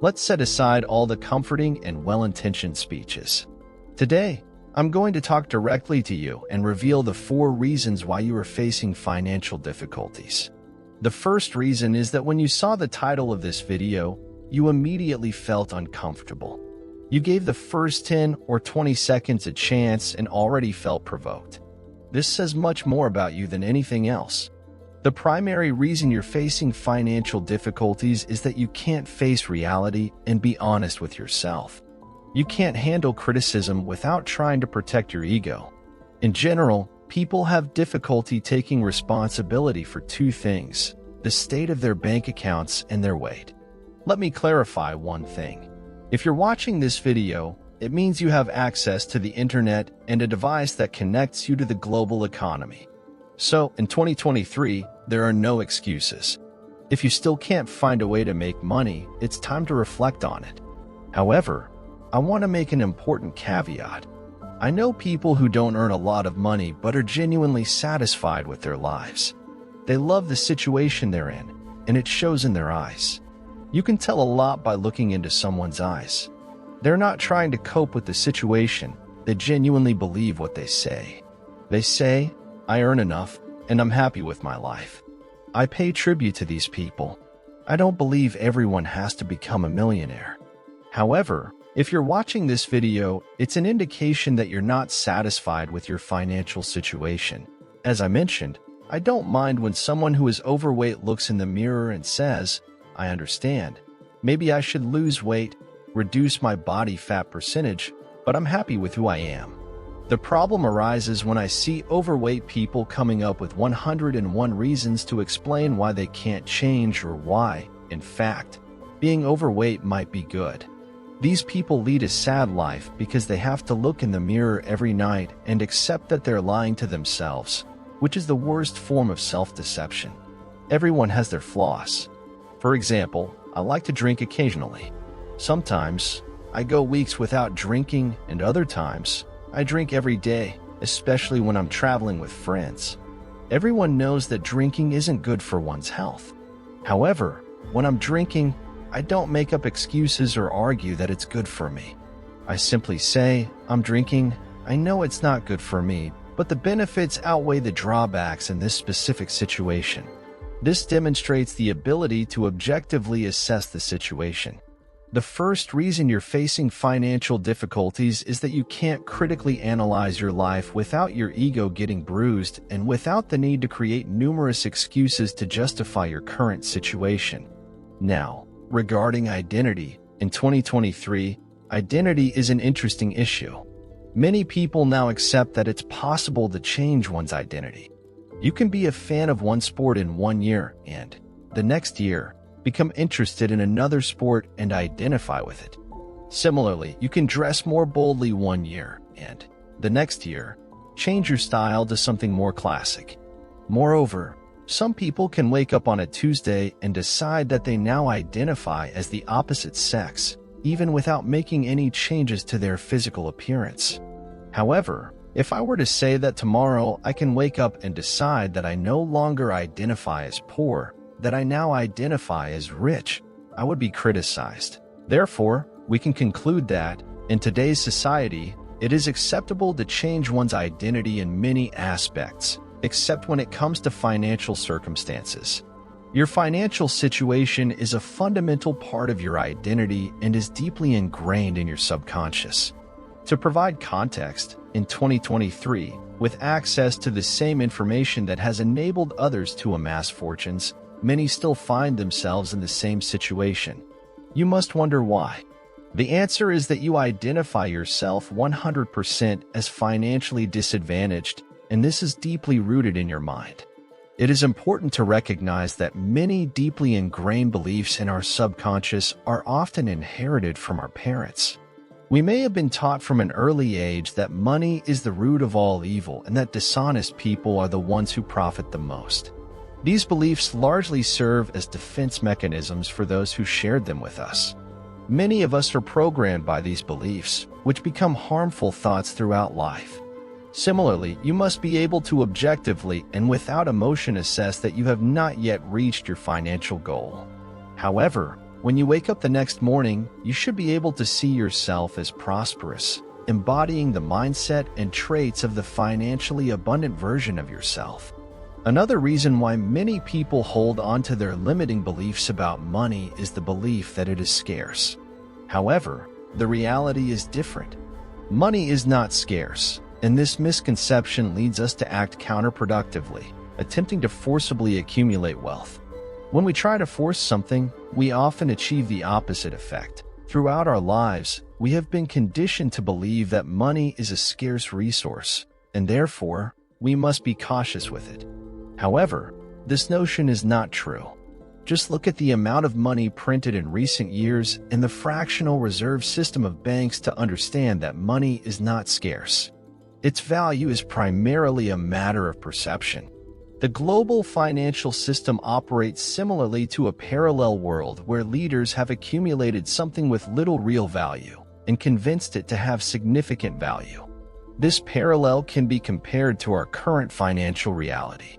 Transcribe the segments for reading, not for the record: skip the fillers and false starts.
Let's set aside all the comforting and well-intentioned speeches. Today, I'm going to talk directly to you and reveal the 4 reasons why you are facing financial difficulties. The first reason is that when you saw the title of this video, you immediately felt uncomfortable. You gave the first 10 or 20 seconds a chance and already felt provoked. This says much more about you than anything else. The primary reason you're facing financial difficulties is that you can't face reality and be honest with yourself. You can't handle criticism without trying to protect your ego. In general, people have difficulty taking responsibility for 2 things: the state of their bank accounts and their weight. Let me clarify one thing. If you're watching this video, it means you have access to the internet and a device that connects you to the global economy. So, in 2023, there are no excuses. If you still can't find a way to make money, it's time to reflect on it. However, I want to make an important caveat. I know people who don't earn a lot of money but are genuinely satisfied with their lives. They love the situation they're in, and it shows in their eyes. You can tell a lot by looking into someone's eyes. They're not trying to cope with the situation. They genuinely believe what they say. They say, "I earn enough, and I'm happy with my life." I pay tribute to these people. I don't believe everyone has to become a millionaire. However, if you're watching this video, it's an indication that you're not satisfied with your financial situation. As I mentioned, I don't mind when someone who is overweight looks in the mirror and says, "I understand. Maybe I should lose weight, reduce my body fat percentage, but I'm happy with who I am." The problem arises when I see overweight people coming up with 101 reasons to explain why they can't change or why, in fact, being overweight might be good. These people lead a sad life because they have to look in the mirror every night and accept that they're lying to themselves, which is the worst form of self-deception. Everyone has their flaws. For example, I like to drink occasionally. Sometimes, I go weeks without drinking, and other times, I drink every day, especially when I'm traveling with friends. Everyone knows that drinking isn't good for one's health. However, when I'm drinking, I don't make up excuses or argue that it's good for me. I simply say, "I'm drinking. I know it's not good for me, but the benefits outweigh the drawbacks in this specific situation." This demonstrates the ability to objectively assess the situation. The first reason you're facing financial difficulties is that you can't critically analyze your life without your ego getting bruised and without the need to create numerous excuses to justify your current situation. Now, regarding identity, in 2023, identity is an interesting issue. Many people now accept that it's possible to change one's identity. You can be a fan of one sport in 1 year and, the next year, become interested in another sport and identify with it. Similarly, you can dress more boldly 1 year and, the next year, change your style to something more classic. Moreover, some people can wake up on a Tuesday and decide that they now identify as the opposite sex, even without making any changes to their physical appearance. However, if I were to say that tomorrow I can wake up and decide that I no longer identify as poor, that I now identify as rich, I would be criticized. Therefore, we can conclude that, in today's society, it is acceptable to change one's identity in many aspects, except when it comes to financial circumstances. Your financial situation is a fundamental part of your identity and is deeply ingrained in your subconscious. To provide context, in 2023, with access to the same information that has enabled others to amass fortunes, many still find themselves in the same situation. You must wonder why. The answer is that you identify yourself 100% as financially disadvantaged, and this is deeply rooted in your mind. It is important to recognize that many deeply ingrained beliefs in our subconscious are often inherited from our parents. We may have been taught from an early age that money is the root of all evil and that dishonest people are the ones who profit the most. These beliefs largely serve as defense mechanisms for those who shared them with us. Many of us are programmed by these beliefs, which become harmful thoughts throughout life. Similarly, you must be able to objectively and without emotion assess that you have not yet reached your financial goal. However, When you wake up the next morning, you should be able to see yourself as prosperous, embodying the mindset and traits of the financially abundant version of yourself. Another reason why many people hold on to their limiting beliefs about money is the belief that it is scarce. However, the reality is different. Money is not scarce, and this misconception leads us to act counterproductively, attempting to forcibly accumulate wealth. When we try to force something, we often achieve the opposite effect. Throughout our lives, we have been conditioned to believe that money is a scarce resource, and therefore, we must be cautious with it. However, this notion is not true. Just look at the amount of money printed in recent years and the fractional reserve system of banks to understand that money is not scarce. Its value is primarily a matter of perception. The global financial system operates similarly to a parallel world where leaders have accumulated something with little real value and convinced it to have significant value. This parallel can be compared to our current financial reality.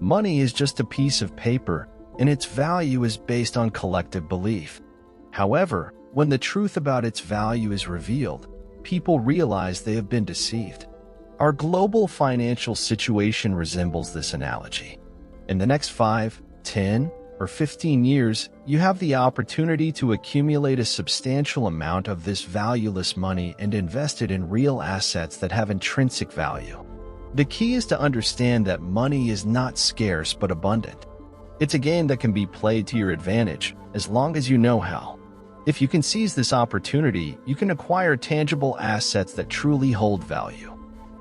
Money is just a piece of paper, and its value is based on collective belief. However, when the truth about its value is revealed, people realize they have been deceived. Our global financial situation resembles this analogy. In the next 5, 10, or 15 years, you have the opportunity to accumulate a substantial amount of this valueless money and invest it in real assets that have intrinsic value. The key is to understand that money is not scarce but abundant. It's a game that can be played to your advantage, as long as you know how. If you can seize this opportunity, you can acquire tangible assets that truly hold value.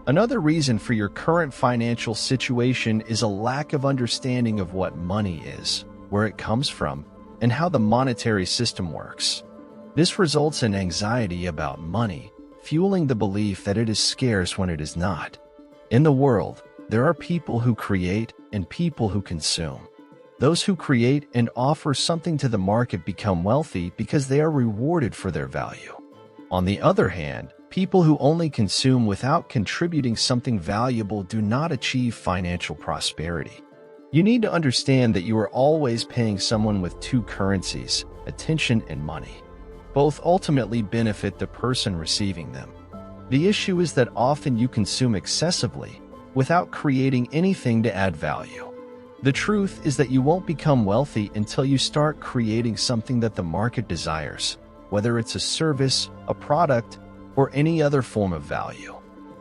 Another reason for your current financial situation is a lack of understanding of what money is, where it comes from, and how the monetary system works. This results in anxiety about money, fueling the belief that it is scarce when it is not. In the world, there are people who create and people who consume. Those who create and offer something to the market become wealthy because they are rewarded for their value. On the other hand, people who only consume without contributing something valuable do not achieve financial prosperity. You need to understand that you are always paying someone with two currencies, attention and money. Both ultimately benefit the person receiving them. The issue is that often you consume excessively without creating anything to add value. The truth is that you won't become wealthy until you start creating something that the market desires, whether it's a service, a product, or any other form of value.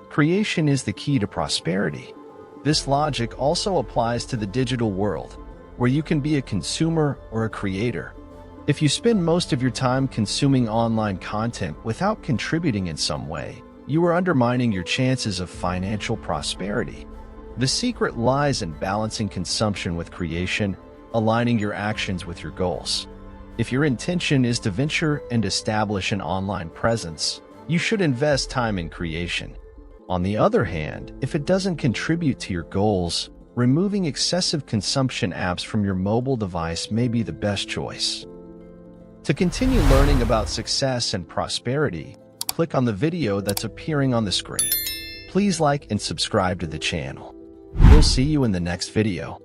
Creation is the key to prosperity. This logic also applies to the digital world, where you can be a consumer or a creator. If you spend most of your time consuming online content without contributing in some way, you are undermining your chances of financial prosperity. The secret lies in balancing consumption with creation, aligning your actions with your goals. If your intention is to venture and establish an online presence, you should invest time in creation. On the other hand, if it doesn't contribute to your goals, removing excessive consumption apps from your mobile device may be the best choice. To continue learning about success and prosperity, click on the video that's appearing on the screen. Please like and subscribe to the channel. We'll see you in the next video.